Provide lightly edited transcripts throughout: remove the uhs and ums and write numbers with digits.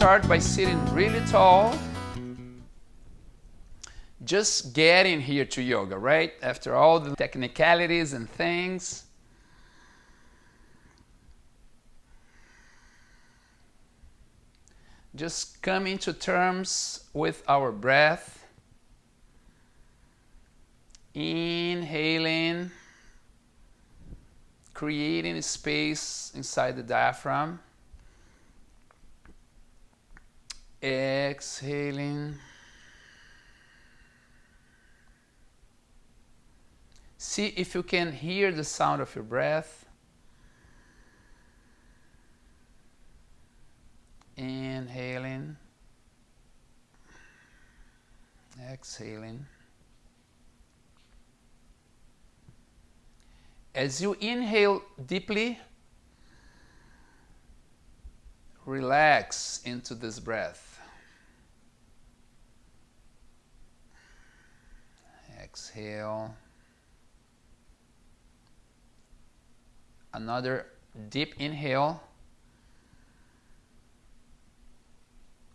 start by sitting really tall. Just getting here to yoga, right? After all the technicalities and things. Just coming to terms with our breath. Inhaling, creating space inside the diaphragm. Exhaling. See if you can hear the sound of your breath. Inhaling. Exhaling. As you inhale deeply, relax into this breath. Exhale. Another deep inhale.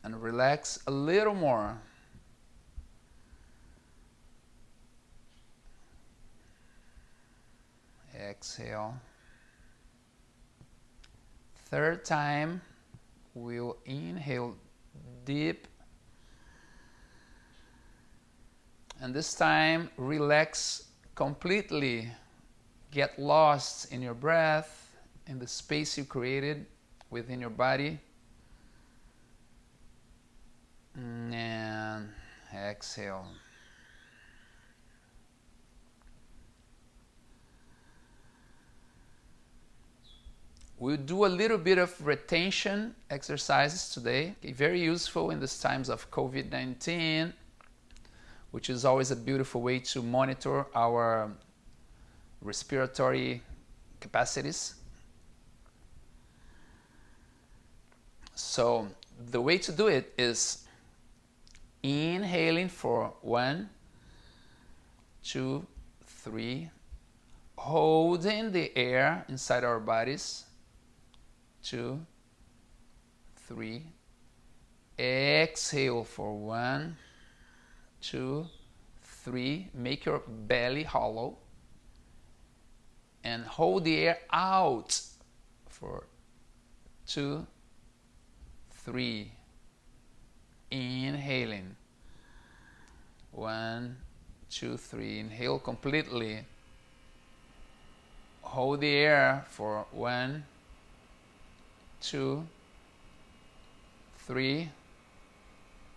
And relax a little more. Exhale. Third time, we'll inhale deep. And this time, relax completely. Get lost in your breath, in the space you created within your body. And exhale. We'll do a little bit of retention exercises today. Okay, very useful in these times of COVID-19, which is always a beautiful way to monitor our respiratory capacities. So the way to do it is inhaling for 1, 2, 3, holding the air inside our bodies. 2, 3. Exhale for 1, 2, 3. Make your belly hollow. And hold the air out for 2, 3. Inhaling. 1, 2, 3. Inhale completely. Hold the air for 1, 2, 3.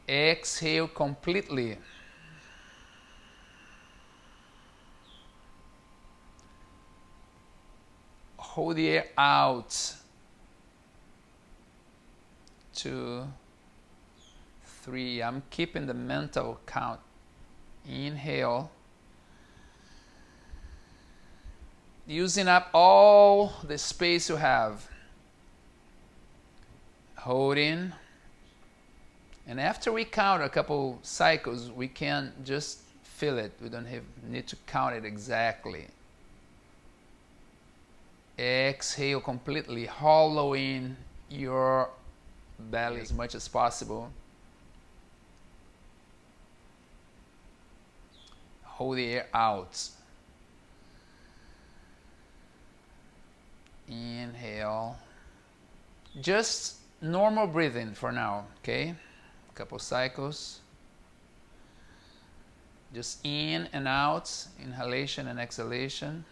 Exhale completely. Hold the air out. 2, 3. I'm keeping the mental count. Inhale. Using up all the space you have. Holding. And after we count a couple cycles, we can just feel it. We don't need to count it exactly. Exhale completely, hollowing your belly as much as possible. Hold the air out. Inhale. Just normal breathing for now, okay? A couple cycles. Just in and out, inhalation and exhalation.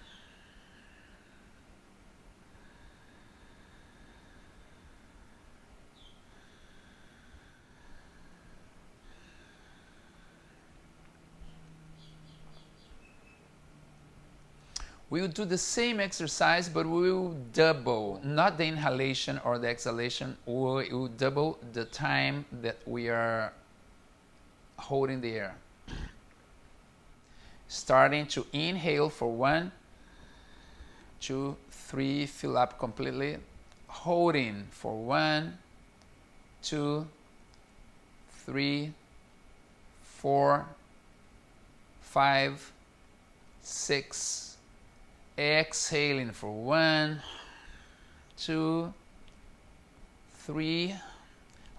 We will do the same exercise, but we will double, not the inhalation or the exhalation, we will double the time that we are holding the air. Starting to inhale for 1, 2, 3, fill up completely. Holding for 1, 2, 3, 4, 5, 6. Exhaling for 1, 2, 3.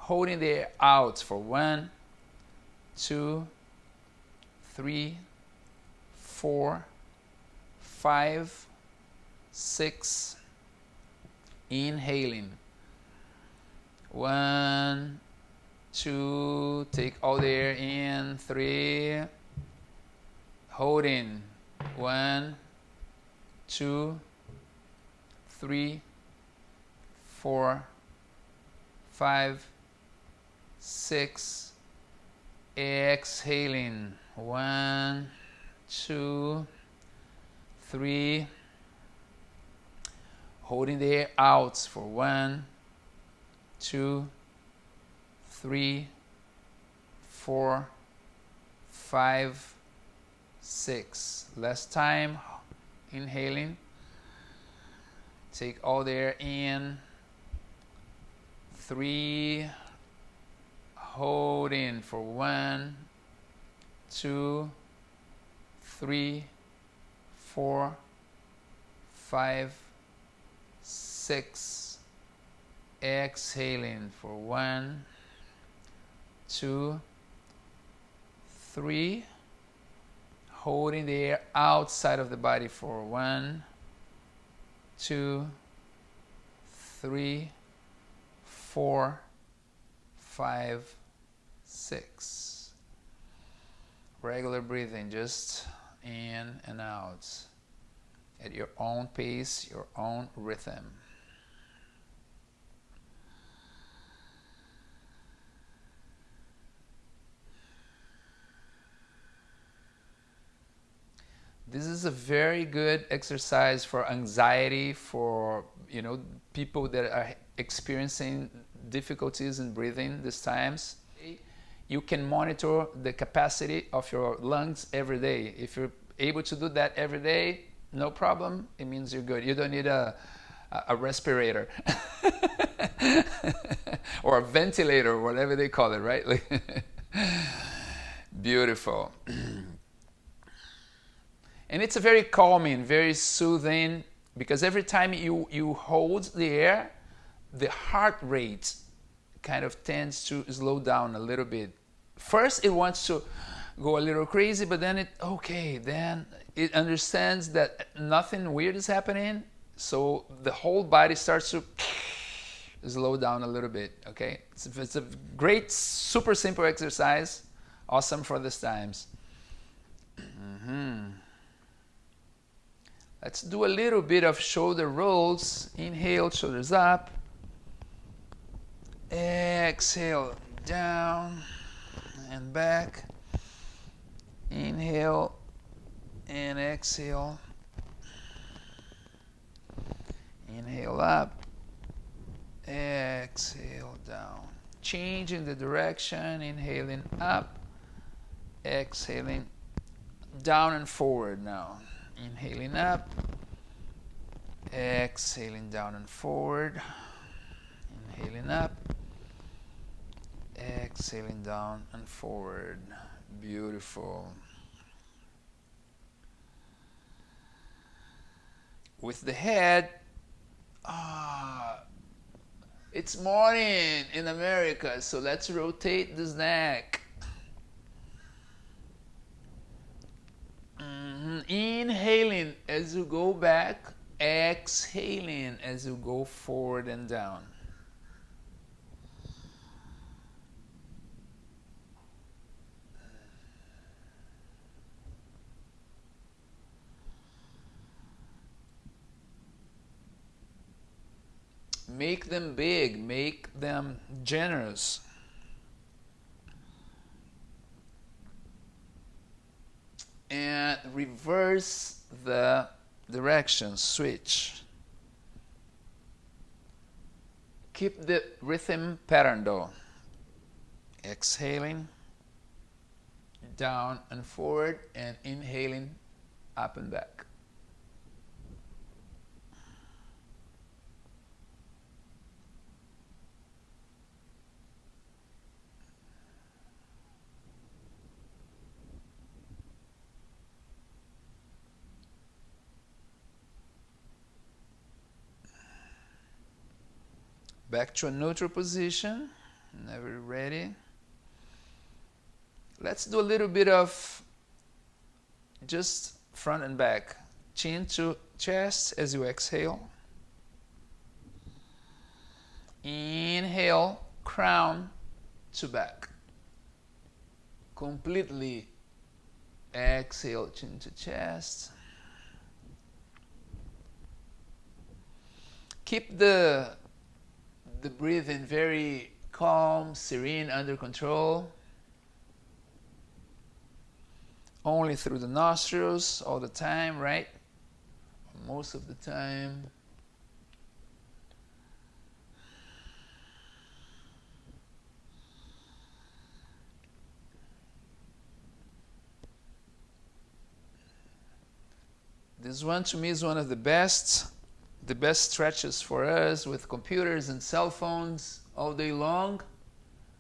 holding the air out for 1, 2, 3, 4, 5, 6. Inhaling. 1, 2, take all the air in. 3, holding. 1, 2, 3, 4, 5, 6. Exhaling. 1, 2, 3. Holding the air out for 1, 2, 3, 4, 5, 6. Last time. Inhaling. Take all the air in. 3. Holding for 1, 2, 3, 4, 5, 6. Exhaling for 1, 2, 3. Holding the air outside of the body for 1, 2, 3, 4, 5, 6. Regular breathing, just in and out at your own pace, your own rhythm. This is a very good exercise for anxiety, for people that are experiencing difficulties in breathing these times. You can monitor the capacity of your lungs every day. If you're able to do that every day, no problem. It means you're good. You don't need a respirator or a ventilator, whatever they call it, right? Beautiful. And it's a very calming, very soothing, because every time you hold the air, the heart rate kind of tends to slow down a little bit. First, it wants to go a little crazy, but then then it understands that nothing weird is happening, so the whole body starts to slow down a little bit, okay? It's a great, super simple exercise, awesome for these times. Let's do a little bit of shoulder rolls. Inhale, shoulders up. Exhale, down and back. Inhale and exhale. Inhale up. Exhale, down. Changing the direction. Inhaling up. Exhaling down and forward now. Inhaling up, exhaling down and forward, inhaling up, exhaling down and forward. Beautiful. With the head, it's morning in America, so let's rotate the neck. Inhaling as you go back, exhaling as you go forward and down. Make them big, make them generous. And reverse the direction, switch. Keep the rhythm pattern though. Exhaling, down and forward, and inhaling, up and back. Back to a neutral position. Whenever you're ready. Let's do a little bit of just front and back. Chin to chest as you exhale. Inhale, crown to back. Completely exhale, chin to chest. Keep the breathing very calm, serene, under control. Only through the nostrils all the time, right? Most of the time. This one to me is one of the best stretches for us with computers and cell phones all day long.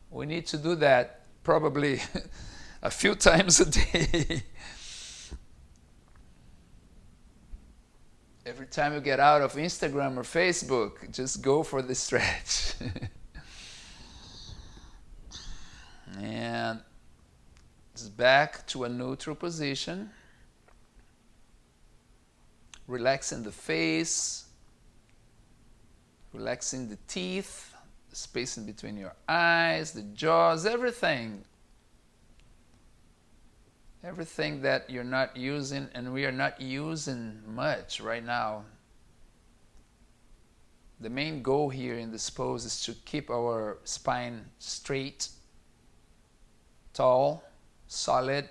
We need to do that probably a few times a day. Every time you get out of Instagram or Facebook, just go for the stretch. And just back to a neutral position. Relaxing the face, relaxing the teeth, the space in between your eyes, the jaws, everything. Everything that you're not using and we are not using much right now. The main goal here in this pose is to keep our spine straight, tall, solid,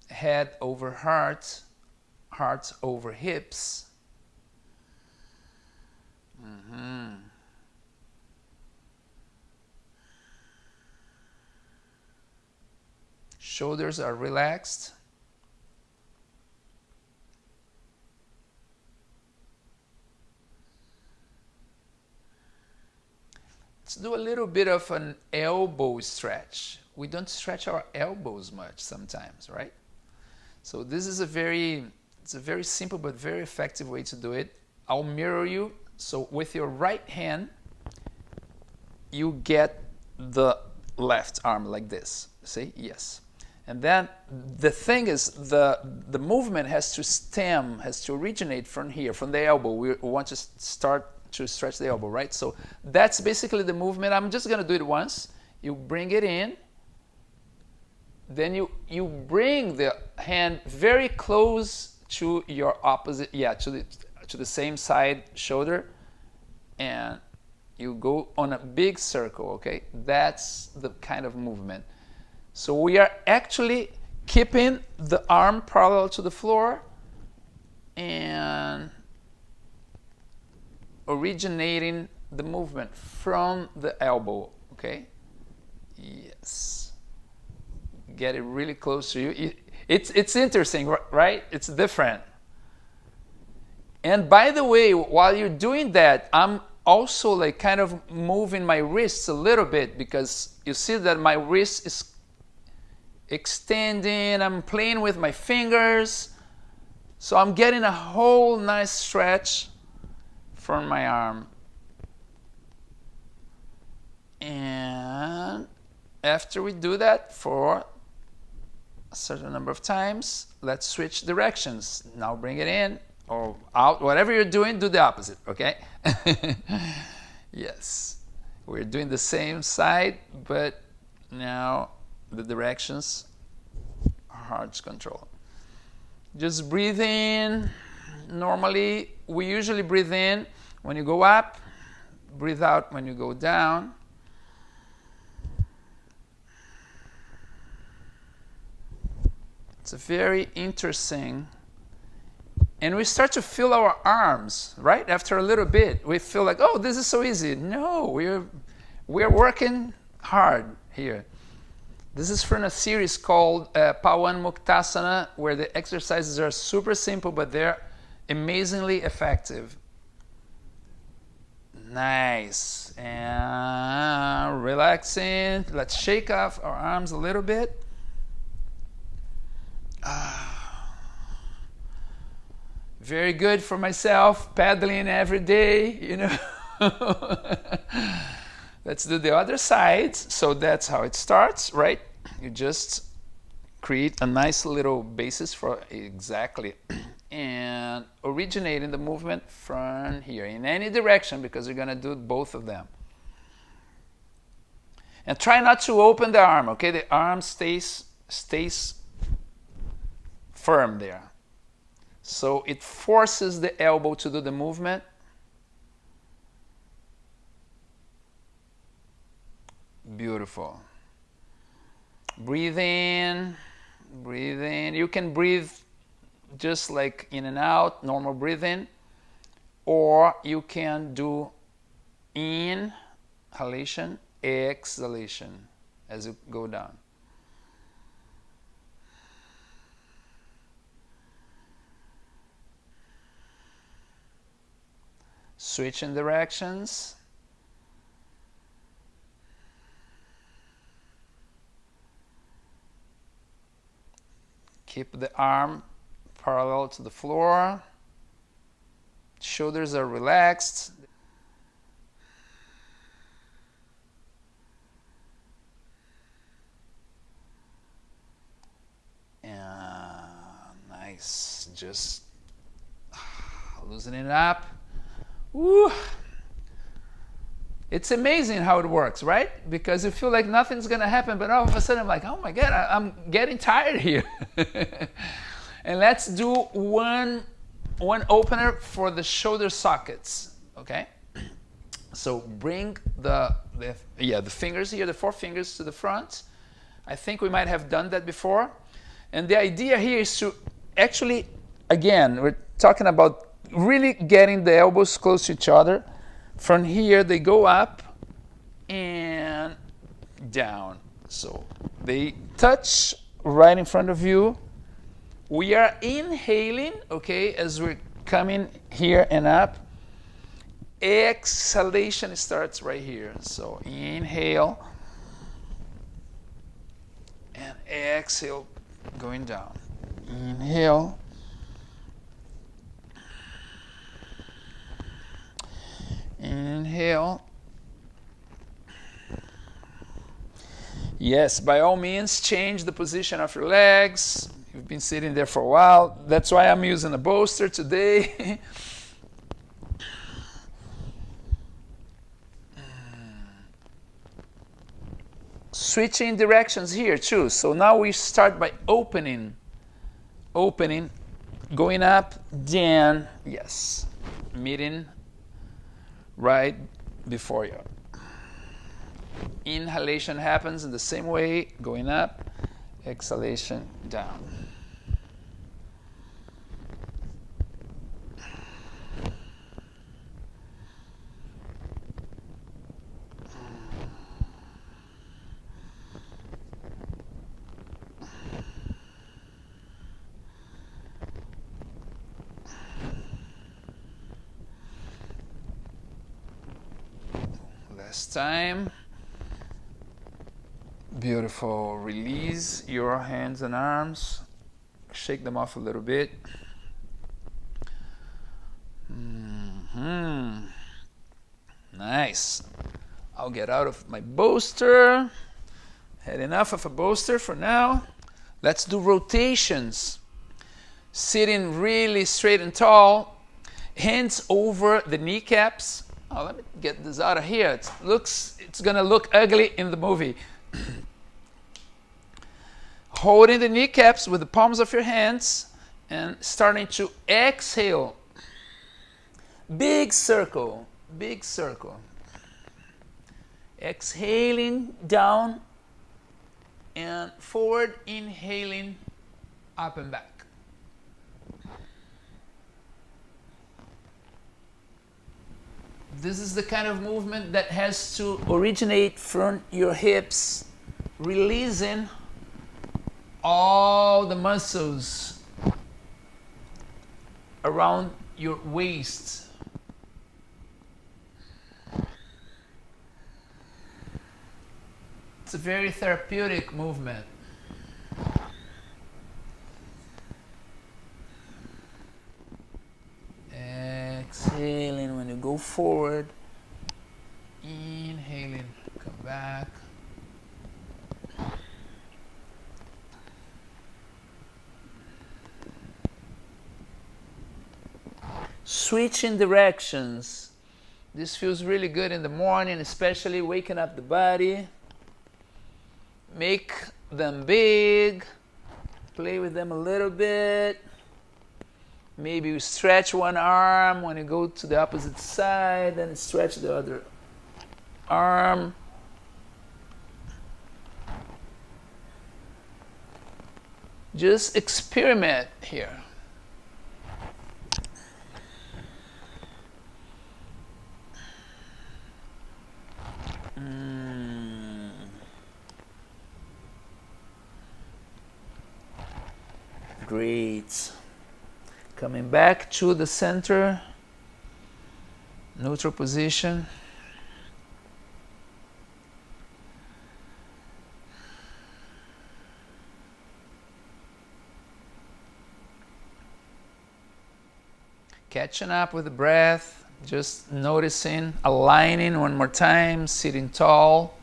head over heart, heart over hips. Shoulders are relaxed. Let's do a little bit of an elbow stretch. We don't stretch our elbows much sometimes, right? So this is a very simple but very effective way to do it. I'll mirror you. So with your right hand, you get the left arm like this. See? Yes. And then the thing is, the movement has to originate from here, from the elbow. We want to start to stretch the elbow, right? So that's basically the movement. I'm just going to do it once. You bring it in. Then you bring the hand very close to your opposite, to the same side shoulder, and you go on a big circle, okay? That's the kind of movement. So we are actually keeping the arm parallel to the floor and originating the movement from the elbow, okay? Yes. Get it really close to you. It's interesting, right? It's different. And by the way, while you're doing that, I'm also like kind of moving my wrists a little bit, because you see that my wrist is extending. I'm playing with my fingers. So I'm getting a whole nice stretch from my arm. And after we do that for a certain number of times, let's switch directions. Now bring it in or out. Whatever you're doing, do the opposite, okay? Yes. We're doing the same side, but now the directions are hard to control. Just breathe in. Normally, we usually breathe in when you go up, breathe out when you go down. It's very interesting. And we start to feel our arms, right? After a little bit, we feel like, oh, this is so easy. No, we're working hard here. This is from a series called Pawan Muktasana, where the exercises are super simple, but they're amazingly effective. Nice. And relaxing. Let's shake off our arms a little bit. Very good for myself, paddling every day, you know. Let's do the other side. So that's how it starts, right? You just create a nice little basis for exactly and originating the movement from here in any direction, because you're going to do both of them. And try not to open the arm, okay? The arm stays firm there. So it forces the elbow to do the movement. Beautiful. Breathe in, breathe in. You can breathe just like in and out, normal breathing, or you can do inhalation, exhalation as you go down. Switching directions. Keep the arm parallel to the floor. Shoulders are relaxed. And nice. Just loosening it up. Woo. It's amazing how it works, right? Because you feel like nothing's going to happen, but all of a sudden I'm like, oh my God, I'm getting tired here. And let's do one opener for the shoulder sockets, okay? So bring the fingers here, the 4 fingers to the front. I think we might have done that before. And the idea here is to actually, again, we're talking about really getting the elbows close to each other. From here, they go up and down. So they touch right in front of you. We are inhaling, okay, as we're coming here and up. Exhalation starts right here. So inhale and exhale, going down. Inhale. Inhale. Yes, by all means, change the position of your legs. You've been sitting there for a while. That's why I'm using a bolster today. Switching directions here too. So now we start by opening, going up, down, yes, meeting right before you. Inhalation happens in the same way, going up, exhalation down. Last time. Beautiful. Release your hands and arms. Shake them off a little bit. Nice. I'll get out of my bolster. Had enough of a bolster for now. Let's do rotations. Sitting really straight and tall. Hands over the kneecaps. Oh, let me get this out of here. It's gonna look ugly in the movie. Holding the kneecaps with the palms of your hands and starting to exhale. Big circle, big circle. Exhaling down and forward, inhaling up and back. This is the kind of movement that has to originate from your hips, releasing all the muscles around your waist. It's a very therapeutic movement. Exhaling when you go forward, inhaling. switching directions. This feels really good in the morning, especially waking up the body. Make them big. Play with them a little bit. Maybe you stretch one arm when you go to the opposite side, then stretch the other arm. Just experiment here. Great. Coming back to the center, neutral position. Catching up with the breath, just noticing, aligning one more time, sitting tall.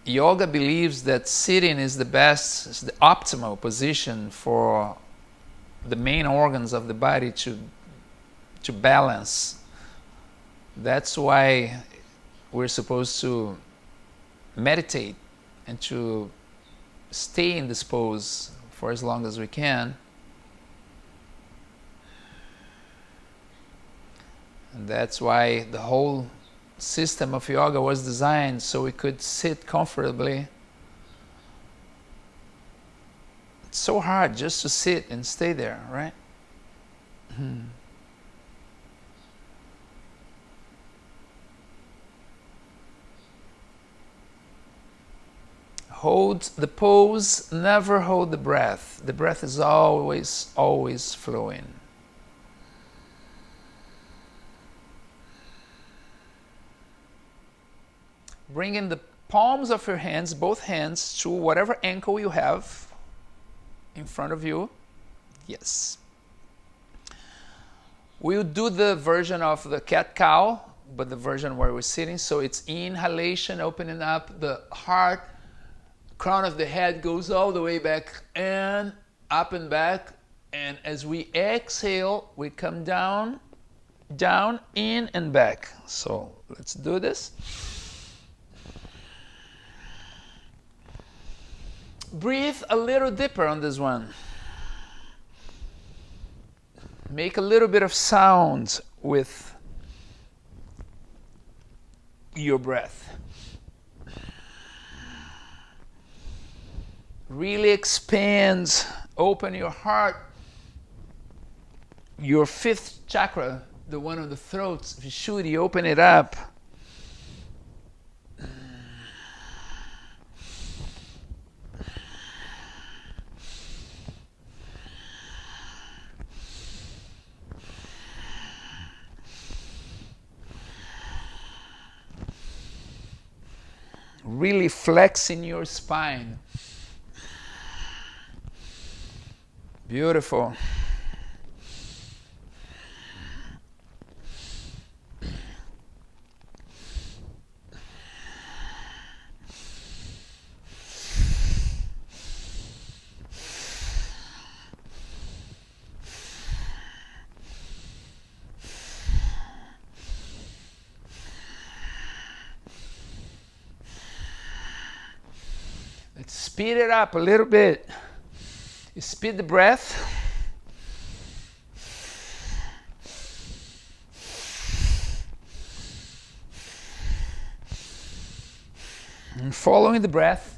Yoga believes that sitting is the best, is the optimal position for the main organs of the body to balance. That's why we're supposed to meditate and to stay in this pose for as long as we can. And that's why the whole system of yoga was designed so we could sit comfortably. It's so hard just to sit and stay there, right? Hold the pose, never hold the breath. The breath is always, always flowing. Bring in the palms of your hands, both hands, to whatever ankle you have in front of you. Yes. We'll do the version of the cat-cow, but the version where we're sitting. So it's inhalation, opening up the heart. Crown of the head goes all the way back and up and back. And as we exhale, we come down, down, in, and back. So let's do this. Breathe a little deeper on this one. Make a little bit of sound with your breath. Really expand, open your heart, your fifth chakra, the one on the throat, Vishuddhi, open it up. Really flexing your spine. Beautiful. Let's speed it up a little bit. You speed the breath. And following the breath.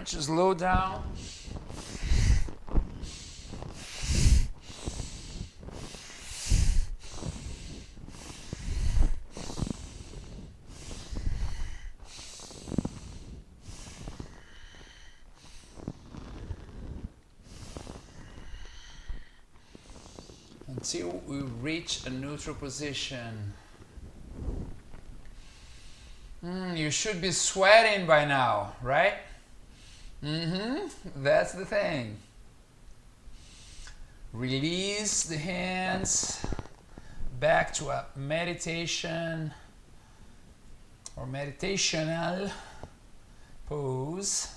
to slow down. Until we reach a neutral position. You should be sweating by now, right? That's the thing. Release the hands back to a meditation or meditational pose.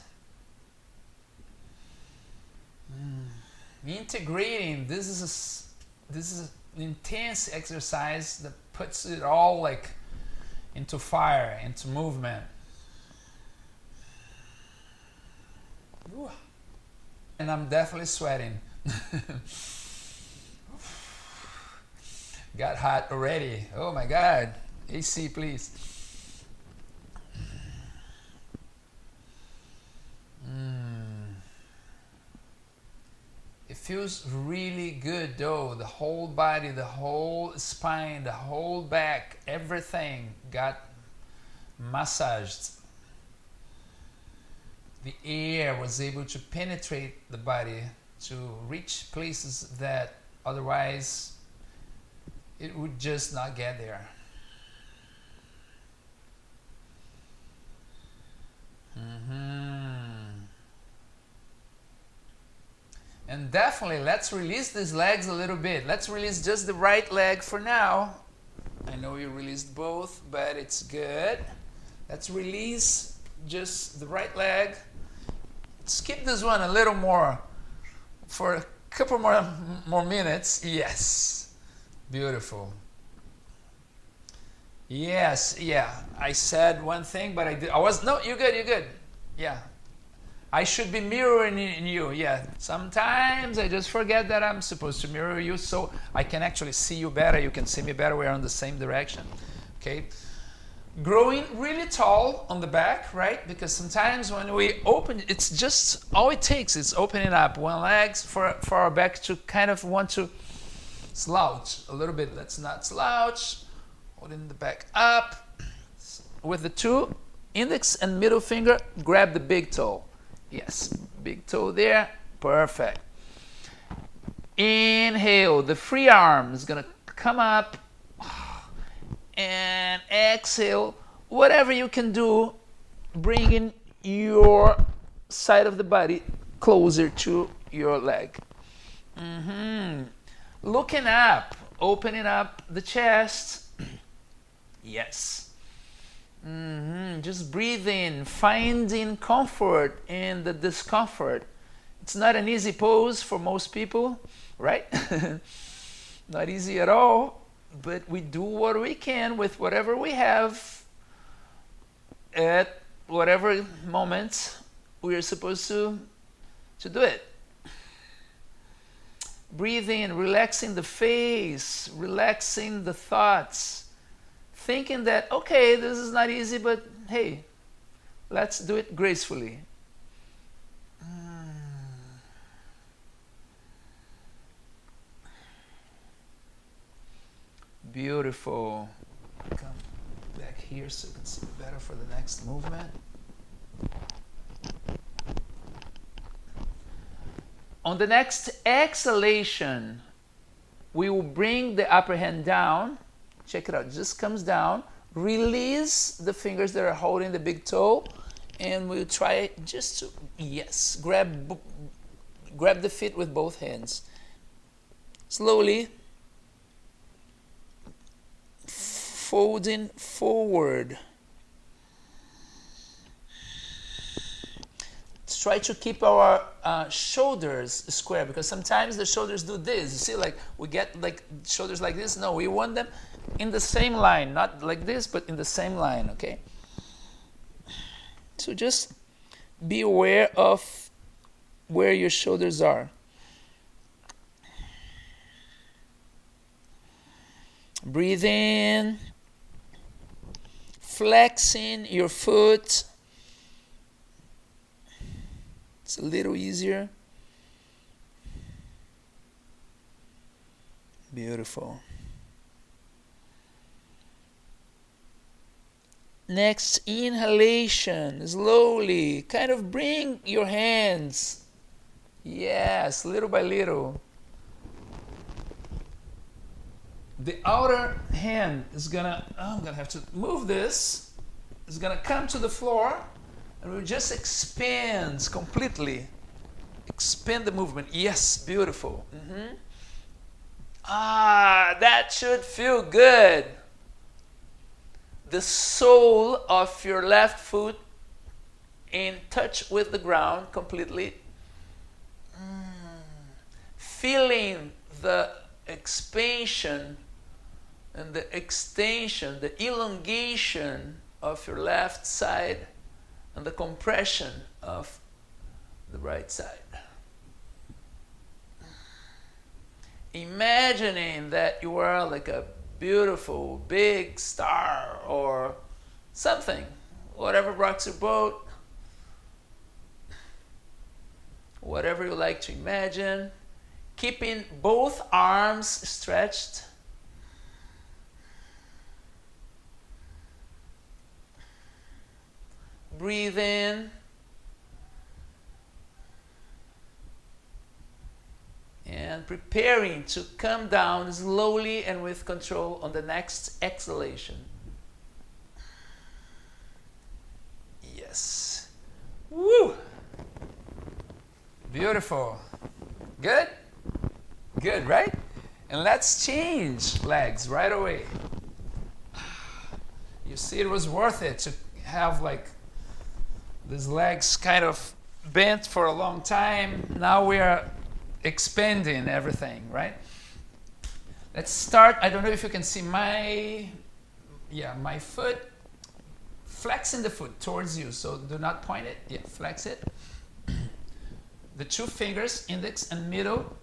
Integrating, this is an intense exercise that puts it all like into fire, into movement. Ooh. And I'm definitely sweating. Got hot already. Oh my God. AC, please. It feels really good though. The whole body, the whole spine, the whole back, everything got massaged. The air was able to penetrate the body to reach places that otherwise it would just not get there. And definitely, let's release these legs a little bit. Let's release just the right leg for now. I know you released both, but it's good. Let's release just the right leg. Skip this one a little more for a couple more minutes. Yes. Beautiful. Yes, yeah. I said one thing, but no, you're good. Yeah. I should be mirroring in you, yeah. Sometimes I just forget that I'm supposed to mirror you so I can actually see you better. You can see me better. We're in the same direction, okay? Growing really tall on the back, right? Because sometimes when we open, it's just, all it takes is opening up one leg for our back to kind of want to slouch a little bit. Let's not slouch. Holding the back up. With the two index and middle finger, grab the big toe. Yes, big toe there, perfect. Inhale, the free arm is gonna come up, and exhale, whatever you can do, bringing your side of the body closer to your leg. Looking up, opening up the chest, yes. Just breathing, finding comfort in the discomfort. It's not an easy pose for most people, right? Not easy at all, but we do what we can with whatever we have at whatever moment we are supposed to do it. Breathing, relaxing the face, relaxing the thoughts. Thinking that, okay, this is not easy, but hey, let's do it gracefully. Beautiful. Come back here so you can see better for the next movement. On the next exhalation, we will bring the upper hand down. Check it out, it just comes down. Release the fingers that are holding the big toe, and we'll try just to, yes, grab the feet with both hands. Slowly, folding forward. Let's try to keep our shoulders square, because sometimes the shoulders do this. You see, like we get like shoulders like this. No, we want them in the same line, not like this, but in the same line, okay? So just be aware of where your shoulders are. Breathe in, flexing your foot. It's a little easier. Beautiful. Next, inhalation. Slowly, kind of bring your hands. Yes, little by little. The outer hand is gonna, I'm gonna have to move this. It's gonna come to the floor and we'll just expand completely. Expand the movement. Yes, beautiful. Ah, that should feel good. The sole of your left foot in touch with the ground completely. Feeling the expansion and the extension, the elongation of your left side and the compression of the right side. Imagining that you are like a beautiful big star or something, whatever rocks your boat, whatever you like to imagine, keeping both arms stretched. Breathe in and preparing to come down slowly and with control on the next exhalation. Yes. Woo! Beautiful. Good? Good, right? And let's change legs right away. You see, it was worth it to have like these legs kind of bent for a long time. Now we are expanding everything, right? Let's start. I don't know if you can see my foot. Flexing the foot towards you, so do not point it. Yeah, flex it. The two fingers, index and middle,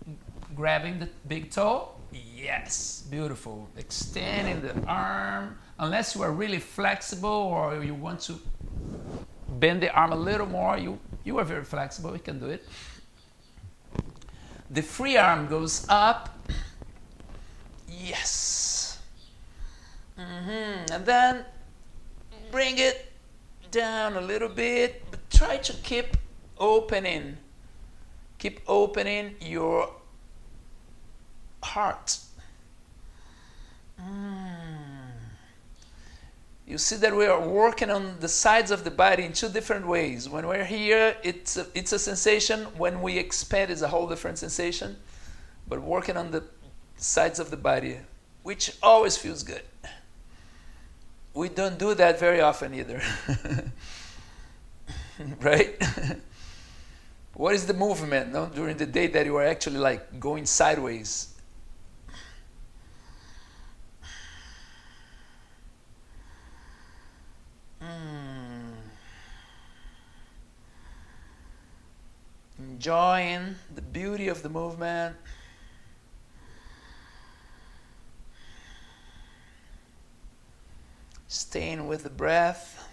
grabbing the big toe. Yes, beautiful. Extending the arm. Unless you are really flexible or you want to bend the arm a little more, you are very flexible, you can do it. The free arm goes up. Yes. And then bring it down a little bit, but try to keep opening. Keep opening your heart. You see that we are working on the sides of the body in two different ways. When we're here, it's a sensation. When we expand, it's a whole different sensation. But working on the sides of the body, which always feels good. We don't do that very often either. Right? What is the movement during the day that you are actually like going sideways? Enjoying the beauty of the movement. Staying with the breath.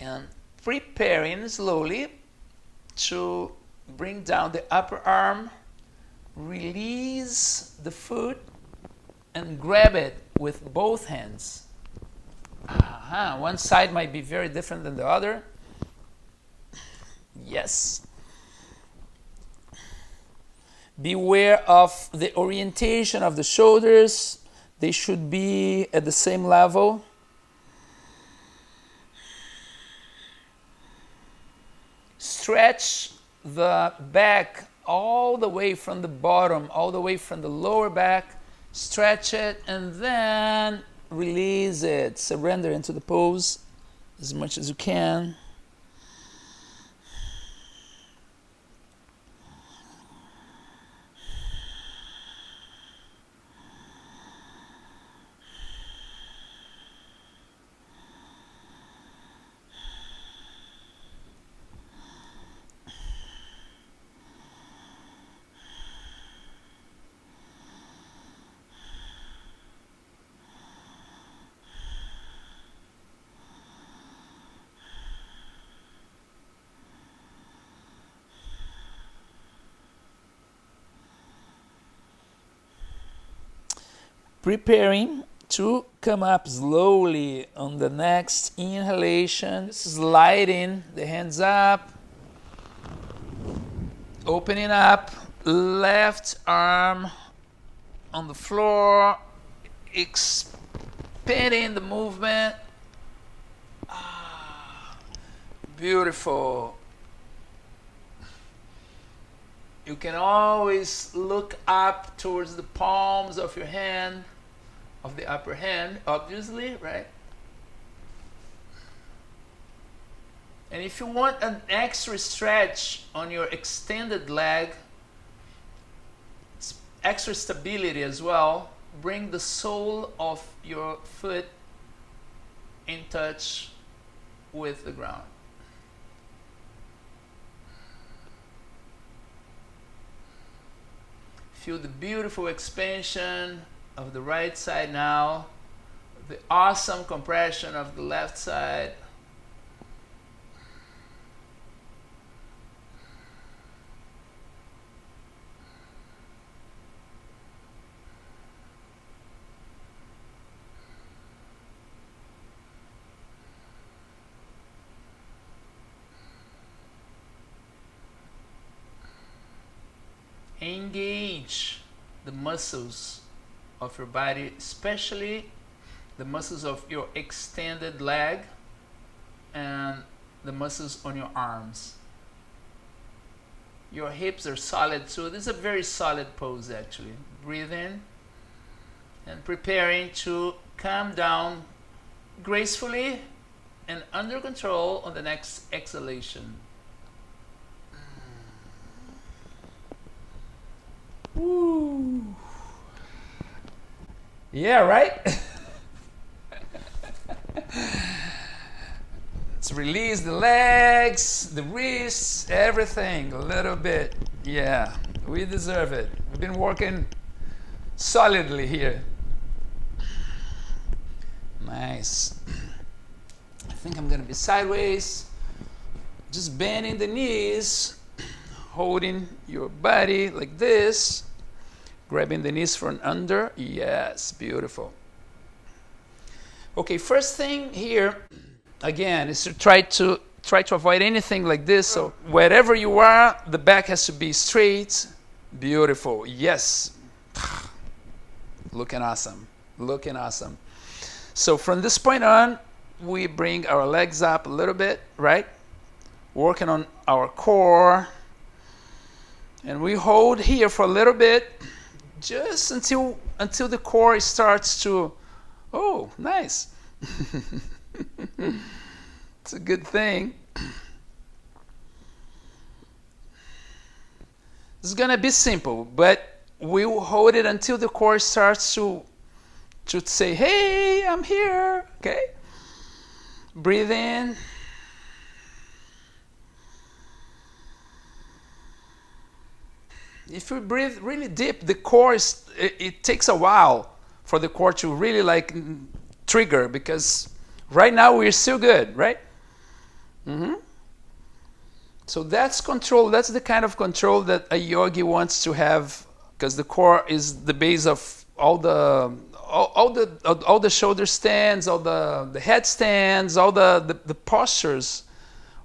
And preparing slowly to bring down the upper arm, release the foot, and grab it with both hands. One side might be very different than the other. Yes. Beware of the orientation of the shoulders. They should be at the same level. Stretch the back all the way from the bottom, all the way from the lower back. Stretch it and then release it. Surrender into the pose as much as you can. preparing to come up slowly on the next inhalation, sliding the hands up, opening up, left arm on the floor, expanding the movement. Beautiful. You can always look up towards the palms of your hand, of the upper hand, obviously, right? And if you want an extra stretch on your extended leg, extra stability as well, bring the sole of your foot in touch with the ground. Feel the beautiful expansion of the right side now, the awesome compression of the left side. Engage the muscles of your body, especially the muscles of your extended leg and the muscles on your arms. Your hips are solid too. This is a very solid pose actually. Breathe in and preparing to come down gracefully and under control on the next exhalation. Woo. Yeah, right? Let's release the legs, the wrists, everything a little bit. Yeah, we deserve it. We've been working solidly here. Nice. I think I'm gonna be sideways, just bending the knees, holding your body like this, grabbing the knees from under. Yes, beautiful. Okay, first thing here, again, is to try to avoid anything like this. So wherever you are, the back has to be straight. Beautiful. Yes. Looking awesome. Looking awesome. So from this point on, we bring our legs up a little bit, right? Working on our core. And we hold here for a little bit, just until the core starts to, oh, nice. It's a good thing. It's gonna be simple, but we will hold it until the core starts to say, hey, I'm here, okay? Breathe in. If you breathe really deep, the core it takes a while for the core to really like trigger, because right now we're still good, right? So that's control. That's the kind of control that a yogi wants to have, because the core is the base of all the shoulder stands, all the head stands, all the postures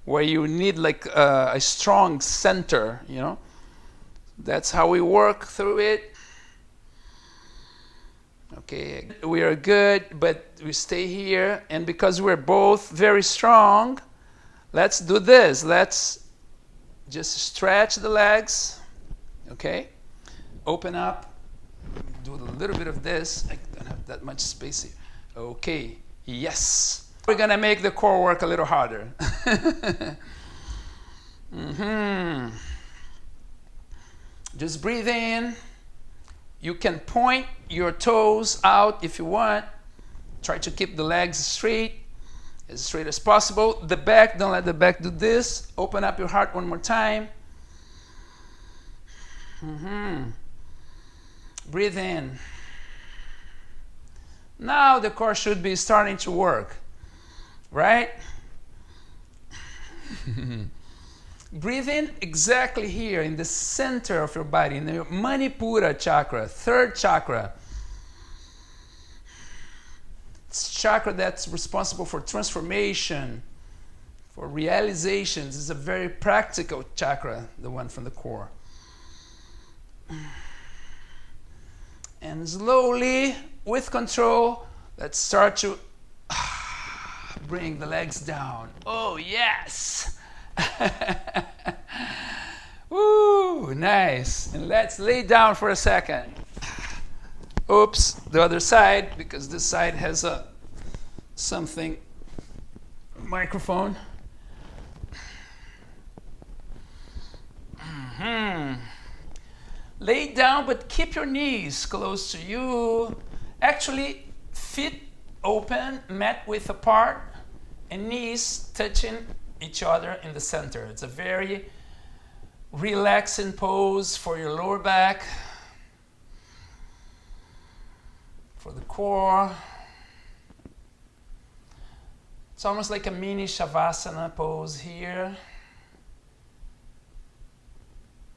where you need like a strong center, you know. That's how we work through it. Okay, we are good, but we stay here. And because we're both very strong, let's do this. Let's just stretch the legs. Okay, open up. Do a little bit of this. I don't have that much space here. Okay, yes. We're gonna make the core work a little harder. Just breathe in. You can point your toes out if you want. Try to keep the legs straight as possible. The back, don't let the back do this. Open up your heart one more time. Breathe in. Now the core should be starting to work, right? Breathe in exactly here in the center of your body, in the Manipura chakra, third chakra. chakra that's responsible for transformation, for realizations. It's a very practical chakra, the one from the core. And slowly, with control, let's start to bring the legs down. Oh, yes! Woo, nice. And let's lay down for a second. Oops, the other side, because this side has a microphone. Lay down, but keep your knees close to you. Actually, feet open, mat width apart, and knees touching each other in the center. It's a very relaxing pose for your lower back, for the core. It's almost like a mini Shavasana pose here,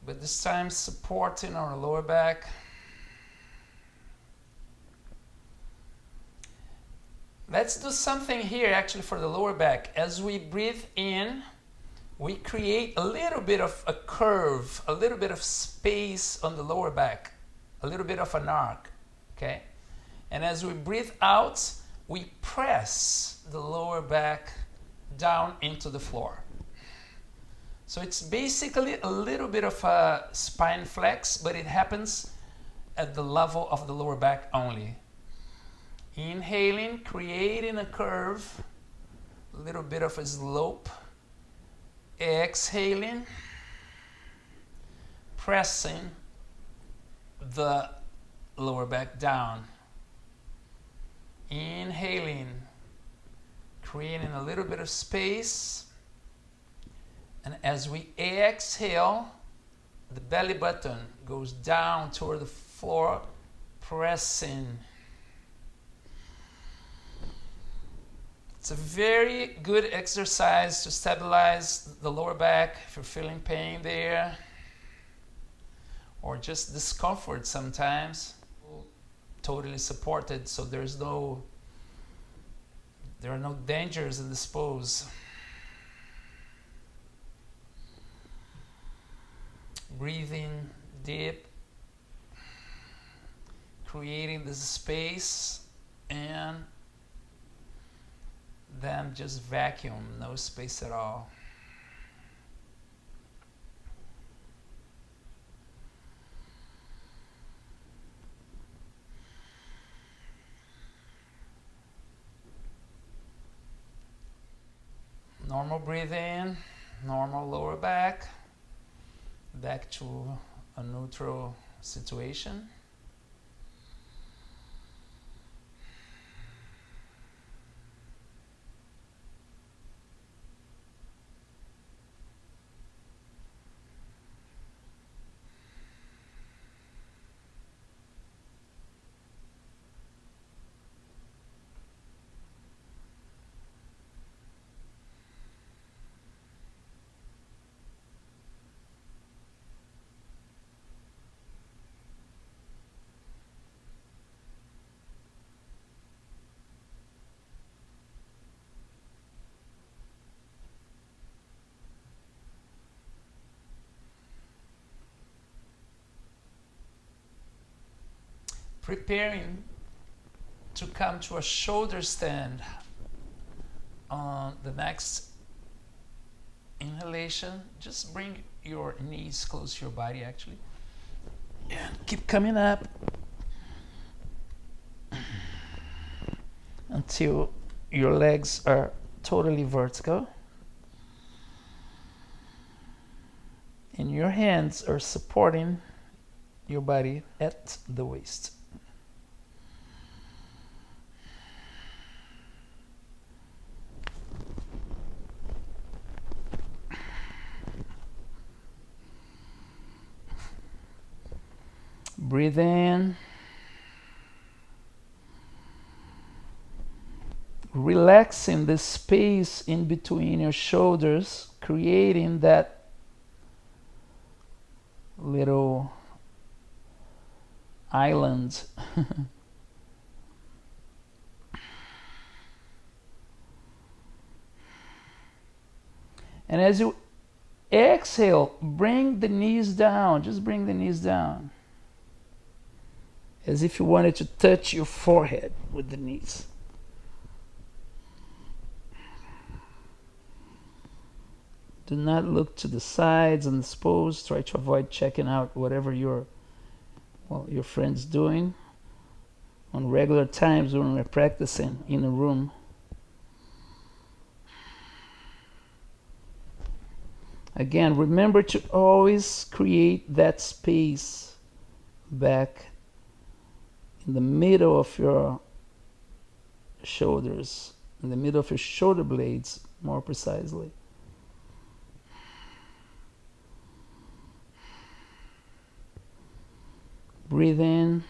but this time supporting our lower back. Let's do something here actually for the lower back. As we breathe in, we create a little bit of a curve, a little bit of space on the lower back, a little bit of an arc, okay? And as we breathe out, we press the lower back down into the floor. So it's basically a little bit of a spine flex, but it happens at the level of the lower back only. Inhaling, creating a curve, a little bit of a slope. Exhaling, pressing the lower back down. Inhaling, creating a little bit of space. And as we exhale, the belly button goes down toward the floor, pressing. It's a very good exercise to stabilize the lower back if you're feeling pain there or just discomfort sometimes. Totally supported, so there are no dangers in this pose. Breathing deep, creating this space, and then just vacuum, no space at all. Normal breathing, normal lower back to a neutral situation. Preparing to come to a shoulder stand on the next inhalation. Just bring your knees close to your body actually. And keep coming up until your legs are totally vertical. And your hands are supporting your body at the waist. Breathe in. Relaxing the space in between your shoulders, creating that little island. And as you exhale, bring the knees down. Just bring the knees down. As if you wanted to touch your forehead with the knees. Do not look to the sides and this pose. Try to avoid checking out whatever your friend's doing on regular times when we're practicing in a room. Again, remember to always create that space back in the middle of your shoulders, in the middle of your shoulder blades, more precisely. Breathe in.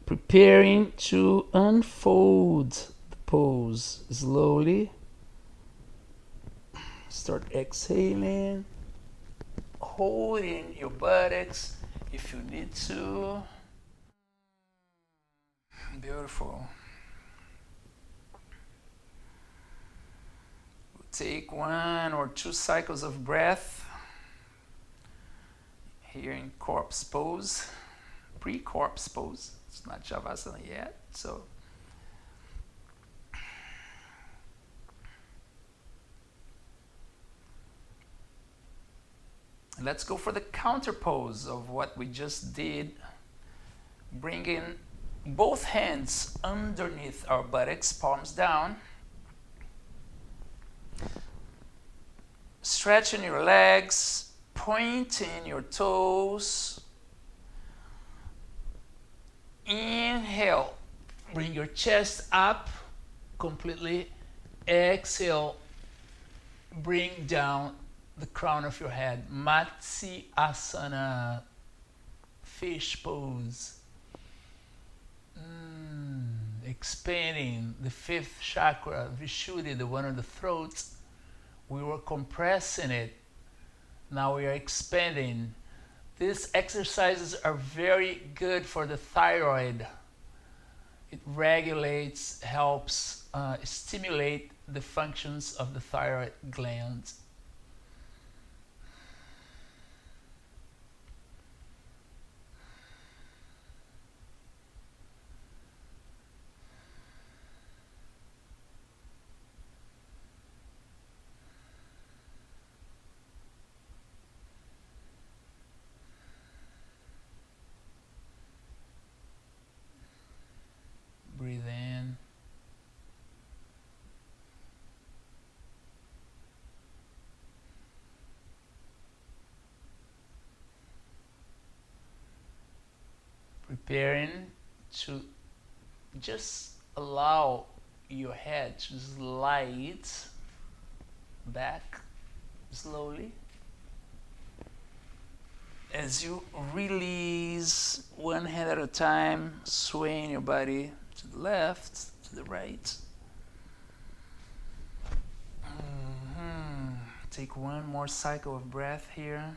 Preparing to unfold the pose slowly. Start exhaling, holding your buttocks if you need to. Beautiful. Take 1 or 2 cycles of breath here in corpse pose, pre-corpse pose. It's not Shavasana yet, so let's go for the counter pose of what we just did. Bringing both hands underneath our buttocks, palms down. Stretching your legs, pointing your toes. Inhale, bring your chest up completely. Exhale, bring down the crown of your head. Matsya fish pose. Expanding the 5th chakra, Vishuddhi, the one on the throat. We were compressing it. Now we are expanding. These exercises are very good for the thyroid. It regulates, helps stimulate the functions of the thyroid gland. Breathe in. Preparing to just allow your head to slide back slowly as you release one hand at a time, swaying your body to the left, to the right. Take 1 more cycle of breath here.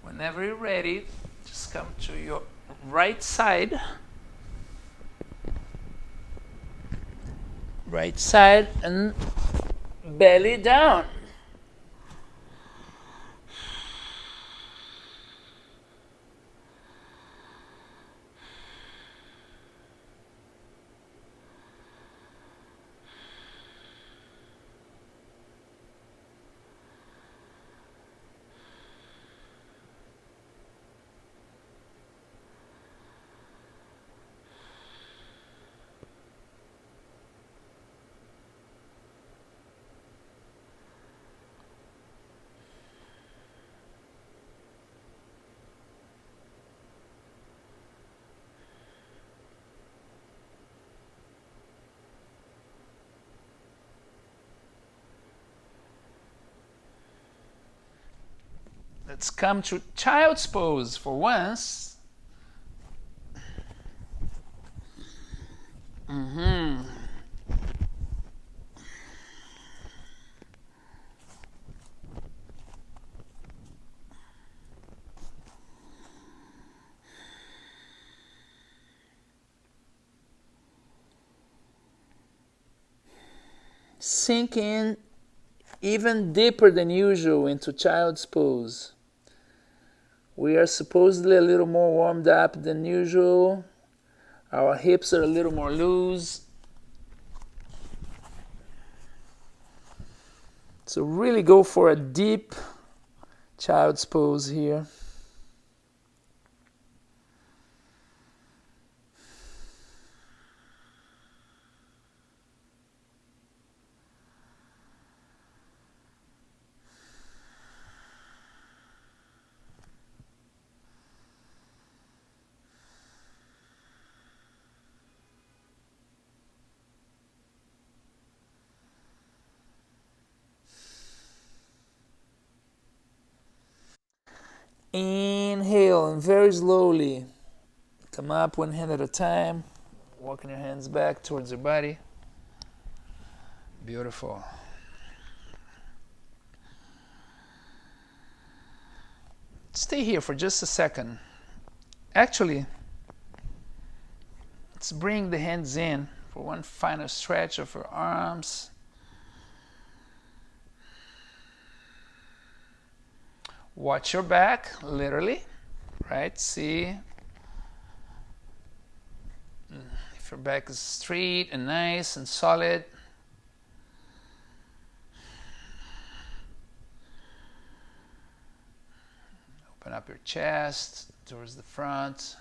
Whenever you're ready, just come to your right side. Right side and belly down. Let's come to child's pose for once. Sink in even deeper than usual into child's pose. We are supposedly a little more warmed up than usual. Our hips are a little more loose. So really go for a deep child's pose here. Inhale and very slowly come up one hand at a time, walking your hands back towards your body. Beautiful. Stay here for just a second. Actually, let's bring the hands in for one final stretch of your arms. Watch your back, literally, right? See if your back is straight and nice and solid. Open up your chest towards the front.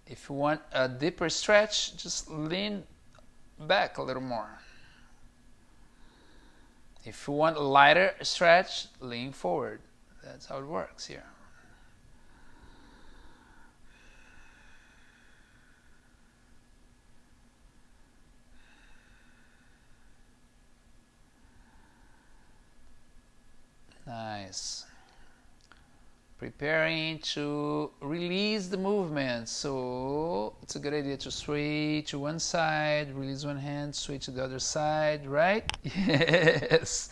If you want a deeper stretch, just lean back a little more. If you want a lighter stretch, lean forward. That's how it works here. Nice. Preparing to release the movement. So it's a good idea to sway to one side, release one hand, sway to the other side, right? Yes.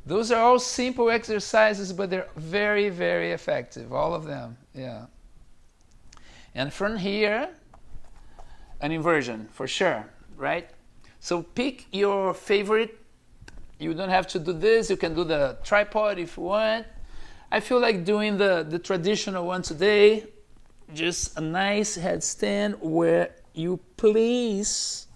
Those are all simple exercises, but they're very, very effective. All of them, yeah. And from here, an inversion for sure, right? So pick your favorite. You don't have to do this. You can do the tripod if you want. I feel like doing the traditional one today, just a nice headstand where you place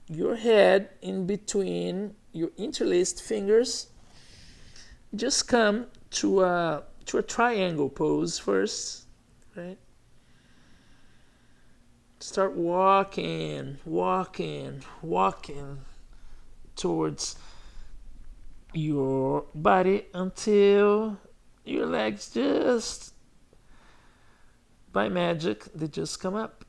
your head in between your interlaced fingers. Just come to a triangle pose first, right? Start walking towards your body until your legs just by magic they just come up.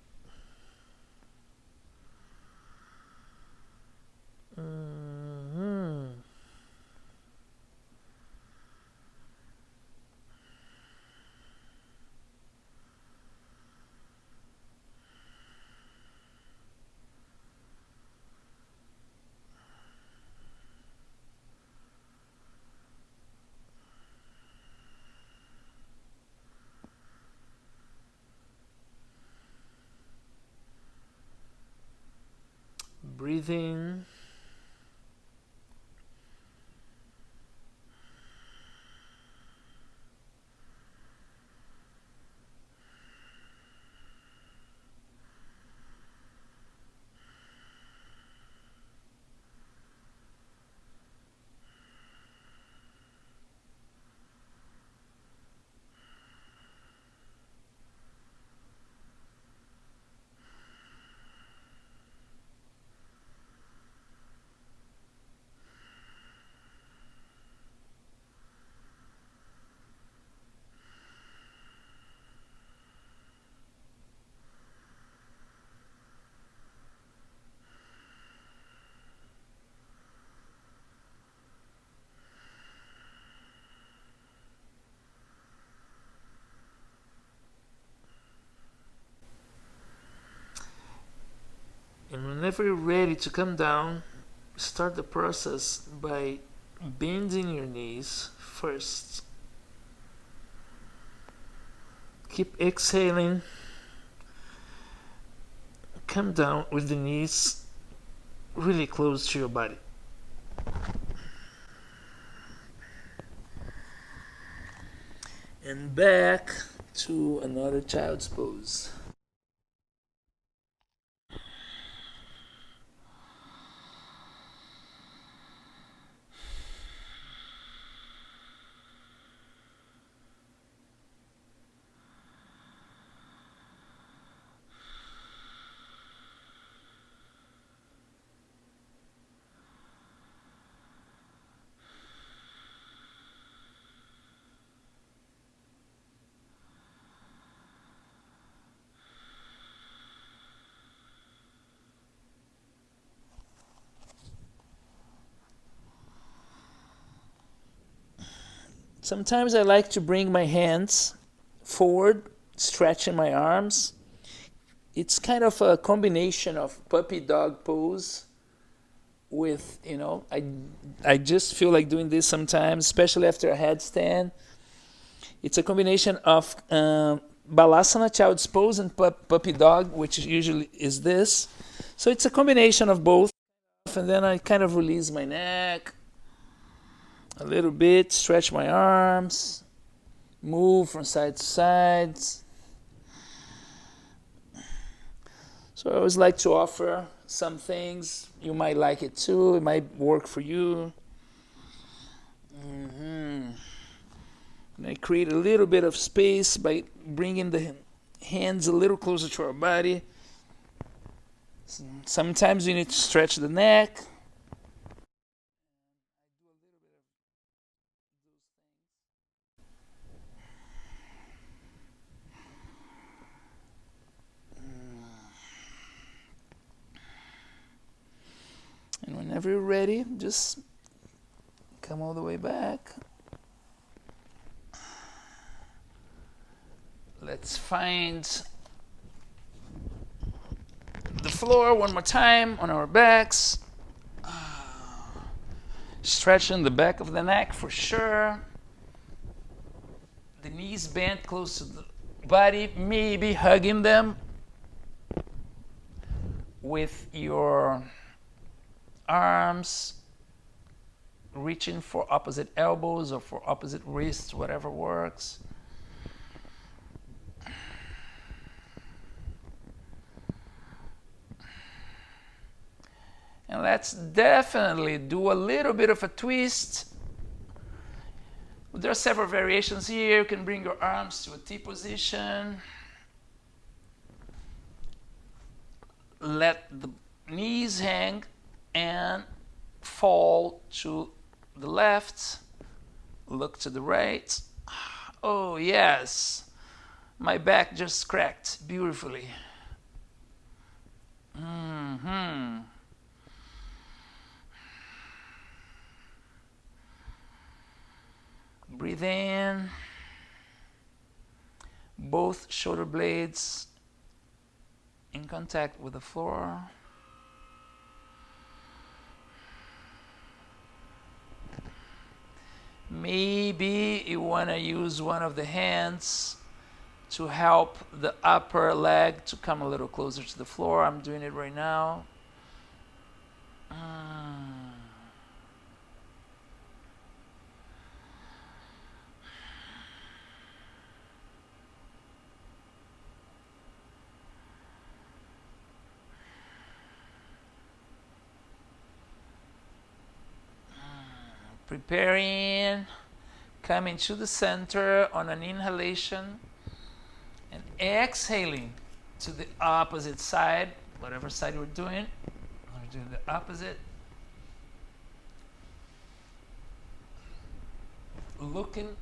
Breathing. whenever you're ready to come down, start the process by bending your knees first. Keep exhaling. Come down with the knees really close to your body. And back to another child's pose. Sometimes I like to bring my hands forward, stretching my arms. It's kind of a combination of puppy dog pose with, I just feel like doing this sometimes, especially after a headstand. It's a combination of balasana, child's pose, and puppy dog, which usually is this. So it's a combination of both. And then I kind of release my neck a little bit, stretch my arms, move from side to side. So I always like to offer some things. You might like it too. It might work for you. And I create a little bit of space by bringing the hands a little closer to our body. Sometimes you need to stretch the neck. And whenever you're ready, just come all the way back. Let's find the floor one more time on our backs. Stretching the back of the neck for sure. The knees bent close to the body, maybe hugging them with your arms, reaching for opposite elbows or for opposite wrists, whatever works. And let's definitely do a little bit of a twist. There are several variations here. You can bring your arms to a T position. Let the knees hang and fall to the left. Look to the right. Oh, yes. My back just cracked beautifully. Breathe in. Both shoulder blades in contact with the floor. Maybe you want to use one of the hands to help the upper leg to come a little closer to the floor. I'm doing it right now. Preparing, coming to the center on an inhalation and exhaling to the opposite side, whatever side we're doing. We're doing the opposite. Looking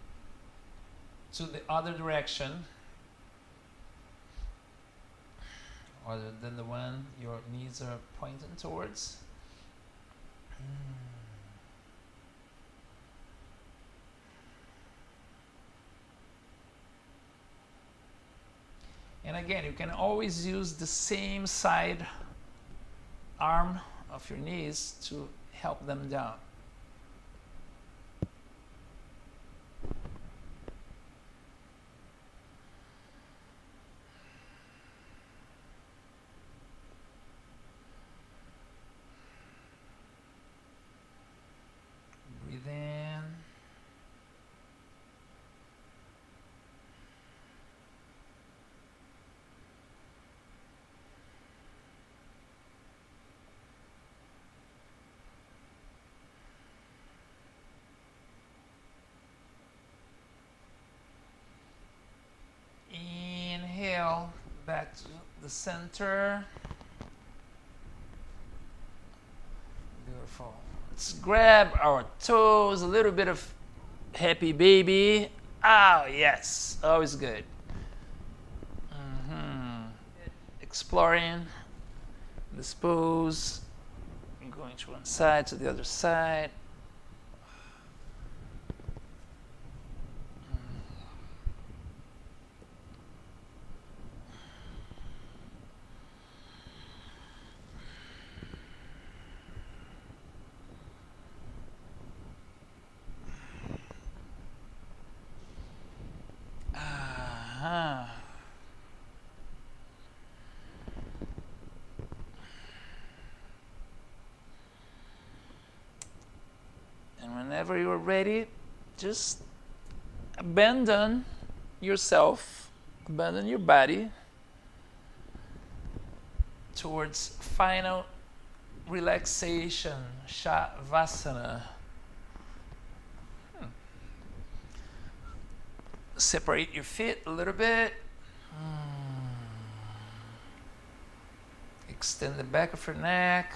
to the other direction, other than the one your knees are pointing towards. And again, you can always use the same side arm of your knees to help them down. Breathe in. Inhale back to the center. Beautiful. Let's grab our toes, a little bit of happy baby. Oh, yes, always good. Exploring this pose. Going to one side to the other side. And whenever you're ready, just abandon yourself, abandon your body towards final relaxation, shavasana. Separate your feet a little bit. Extend the back of your neck.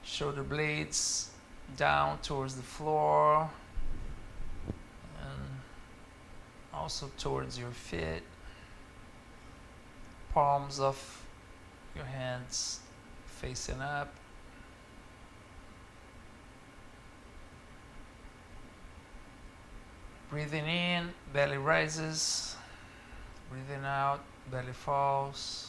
Shoulder blades down towards the floor. And also towards your feet. Palms of your hands facing up. Breathing in, belly rises. Breathing out, belly falls.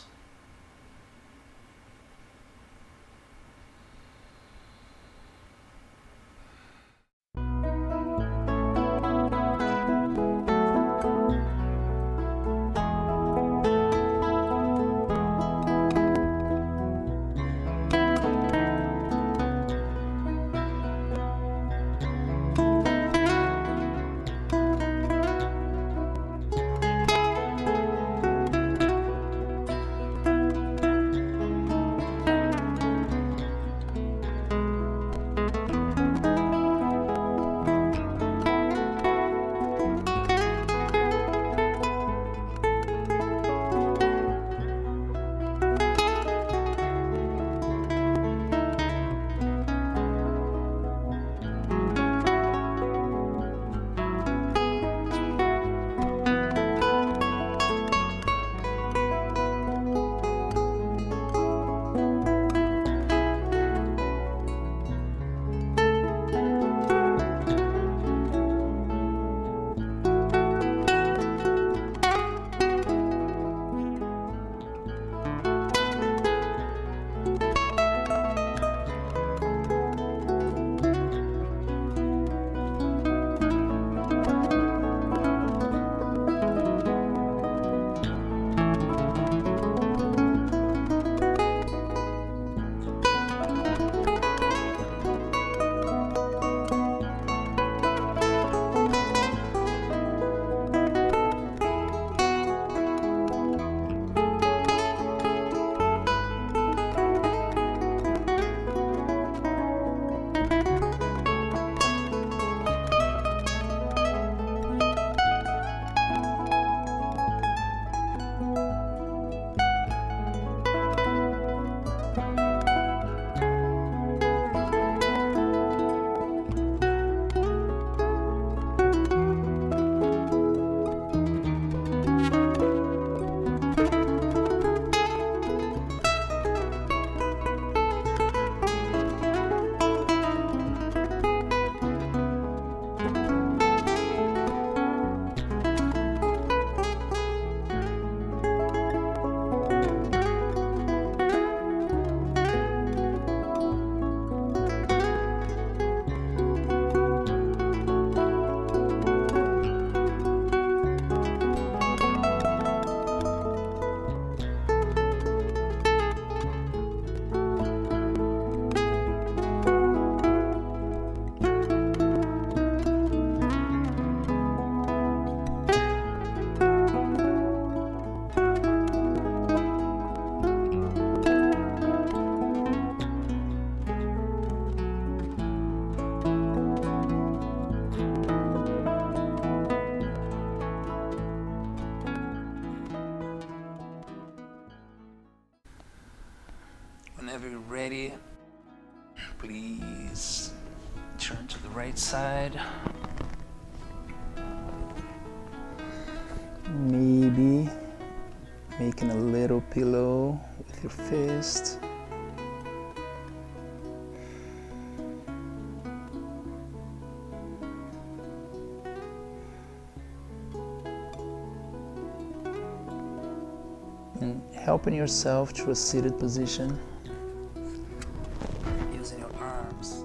Whenever you're ready, please turn to the right side. Maybe making a little pillow with your fist. And helping yourself to a seated position. Using your arms.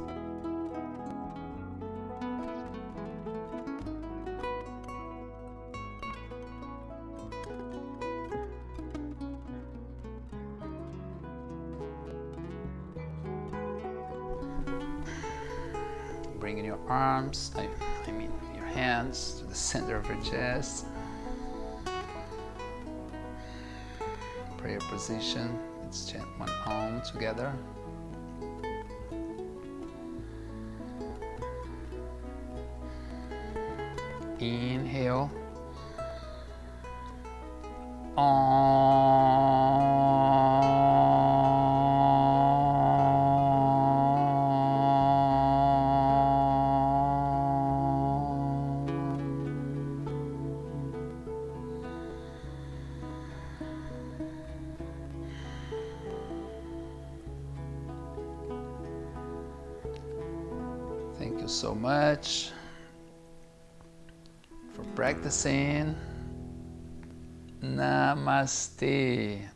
Bringing your arms, I mean your hands to the center of your chest. Prayer position. Let's chant one Om together. Inhale. Thank you so much for practicing. Namaste.